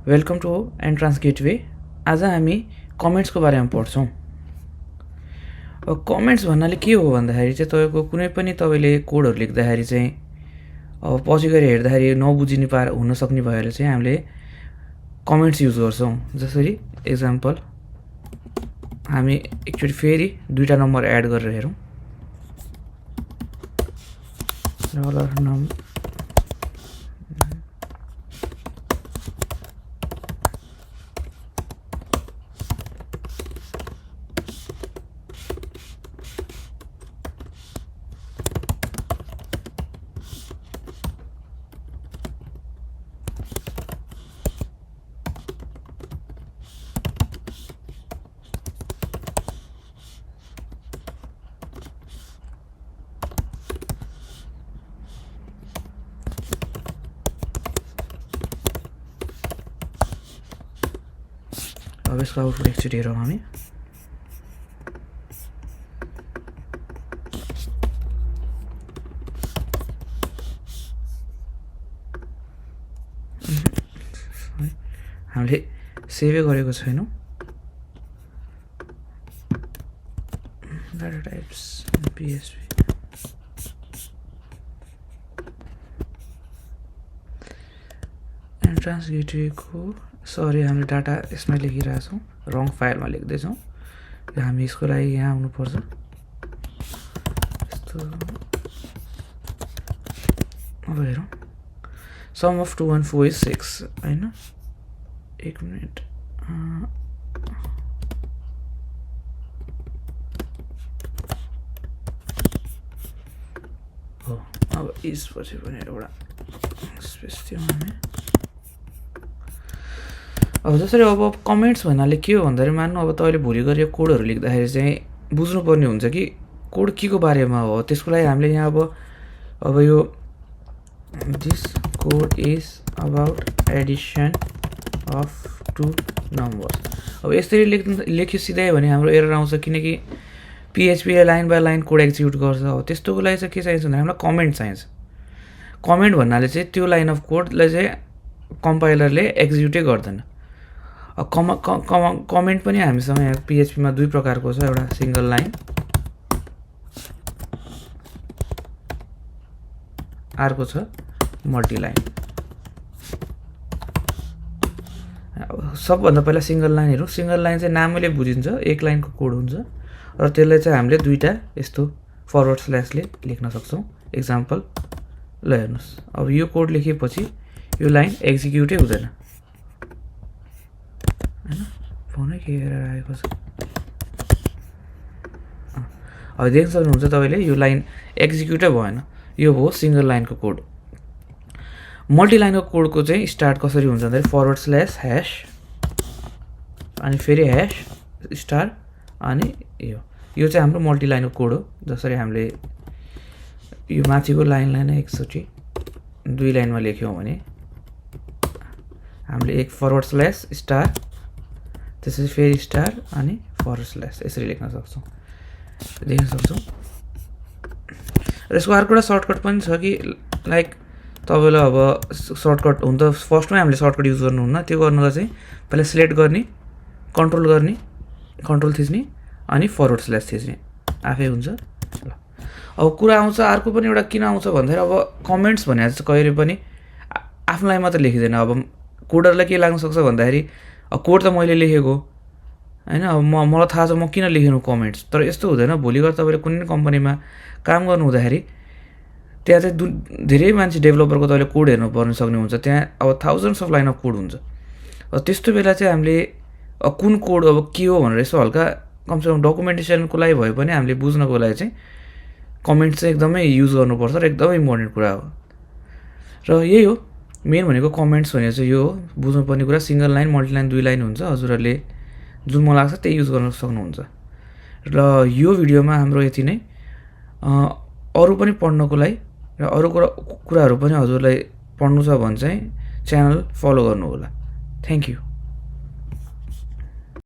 Welcome two entrance gateway. आज हामी कमेन्ट्सको बारेमा पढ्छौँ। अब कमेन्ट्स भन्नाले के हो भन्दाखेरि चाहिँ तपाईँको कुनै पनि तपाईँले कोडहरू लेख्दाखेरि चाहिँ अब पछि गएर हेर्दाखेरि नबुझिने हुन सक्ने भएर चाहिँ हामीले कमेन्ट्स युज गर्छौँ। जसरी एक्जाम्पल हामी एकचोटि फेरि दुईवटा नम्बर एड गरेर हेरौँ। अब यसको आउटपुट एकचोटि हेरौँ हामी। हामीले सेभै गरेको छैनौँ। डाटा टाइप्स PHP एन्ट्रान्स गेटवेको सरी हामीले डाटा यसमा लेखिरहेछौँ, रङ फाइलमा लेख्दैछौँ। हामी यसको लागि यहाँ आउनुपर्छ। यस्तो अब हेरौँ। सम अफ 2 and 4 is 6 होइन। एक मिनट हो। अब इसपछि पनि एउटा स्पेस थियो हामी। अब जसरी अब कमेन्ट्स भन्नाले के हो भन्दाखेरि मान्नु अब तपाईँले भोलि गएर कोडहरू लेख्दाखेरि चाहिँ बुझ्नुपर्ने हुन्छ कि कोड के को बारेमा हो। त्यसको लागि हामीले यहाँ अब यो this code is about Edison of 2 numbers. अब यसरी लेख्यो सिधै भने हाम्रो एरर आउँछ, किनकि PHP line by line code execute गर्छ। हो त्यस्तोको लागि चाहिँ के चाहिन्छ भने हामीलाई कमेन्ट चाहिन्छ। कमेन्ट भन्नाले चाहिँ त्यो लाइन अफ कोडलाई चाहिँ कम्पाइलरले एक्जिक्युटै गर्दैन। कमेन्ट पनि हामीसँग यहाँ PHP मा दुई प्रकारको छ, एउटा सिङ्गल लाइन, अर्को छ मल्टिलाइन। सबभन्दा पहिला सिङ्गल लाइन हेरौँ। सिङ्गल लाइन चाहिँ नामैले बुझिन्छ, एक लाइनको कोड हुन्छ र त्यसलाई चाहिँ हामीले दुईवटा यस्तो फरवर्ड स्ल्यासले लेख्न सक्छौँ। एक्जाम्पल ल हेर्नुहोस्। अब यो कोड लेखेपछि यो लाइन एक्जिक्युटै हुँदैन होइन। फोनै के हेरेर आएको छ। अब देख्न सक्नुहुन्छ तपाईँले यो लाइन एक्जिक्युटै भएन। यो हो सिङ्गल लाइनको कोड। मल्टिलाइनको कोडको चाहिँ स्टार्ट कसरी हुन्छ भन्दाखेरि फरवर्ड स्ल्यास ह्यास अनि फेरि ह्यास स्टार अनि यो चाहिँ हाम्रो मल्टिलाइनको कोड हो। जसरी हामीले यो माथिको लाइनलाई नै एकचोटि दुई लाइनमा लेख्यौँ भने हामीले एक फरवर्ड स्ल्यास स्टार त्यसपछि फेरि स्टार अनि फरवर्ड स्ल्यास यसरी लेख्न सक्छौँ, देख्न सक्छौँ। र यसको अर्को एउटा सर्टकट पनि छ कि लाइक तपाईँलाई अब सर्टकट हुन त फर्स्टमै हामीले सर्टकट युज गर्नुहुन्न। त्यो गर्नुलाई चाहिँ पहिला सिलेक्ट गर्ने, कन्ट्रोल थिच्ने अनि फरवर्ड स्ल्यास थिच्ने आफै हुन्छ। ल अब कुरा आउँछ अर्को पनि एउटा किन आउँछ भन्दाखेरि अब कमेन्ट्स भनेर चाहिँ कहिले पनि आफ्नोलाई मात्र लेखिँदैन। अब कोडरलाई के लाग्न सक्छ भन्दाखेरि अब कोड त मैले लेखेको होइन, अब मलाई थाहा छ म किन लेखेनु कमेन्ट्स। तर यस्तो हुँदैन। भोलि गएर तपाईँले कुनै कम्पनीमा काम गर्नु हुँदाखेरि त्यहाँ चाहिँ धेरै मान्छे डेभलपरको तपाईँले कोड हेर्नु पर्न सक्ने हुन्छ। त्यहाँ अब thousands of line of code हुन्छ। अब त्यस्तो बेला चाहिँ हामीले कुन कोड अब के हो भनेर यसो हल्का कमसेकम डकुमेन्टेसनको लागि भए पनि हामीले बुझ्नको लागि चाहिँ कमेन्ट चाहिँ एकदमै युज गर्नुपर्छ र एकदमै इम्पोर्टेन्ट कुरा हो। र यही हो मेन भनेको कमेन्ट्स भनेको चाहिँ यो हो बुझ्नुपर्ने कुरा। सिङ्गल लाइन, मल्टिलाइन, दुई लाइन हुन्छ। हजुरहरूले जुन मलाई लाग्छ त्यही युज गर्न सक्नुहुन्छ। र यो भिडियोमा हाम्रो यति नै। अरू पनि पढ्नको लागि र अरू कुराहरू पनि हजुरलाई पढ्नु छ भने चाहिँ च्यानल फलो गर्नु होला। Thank you.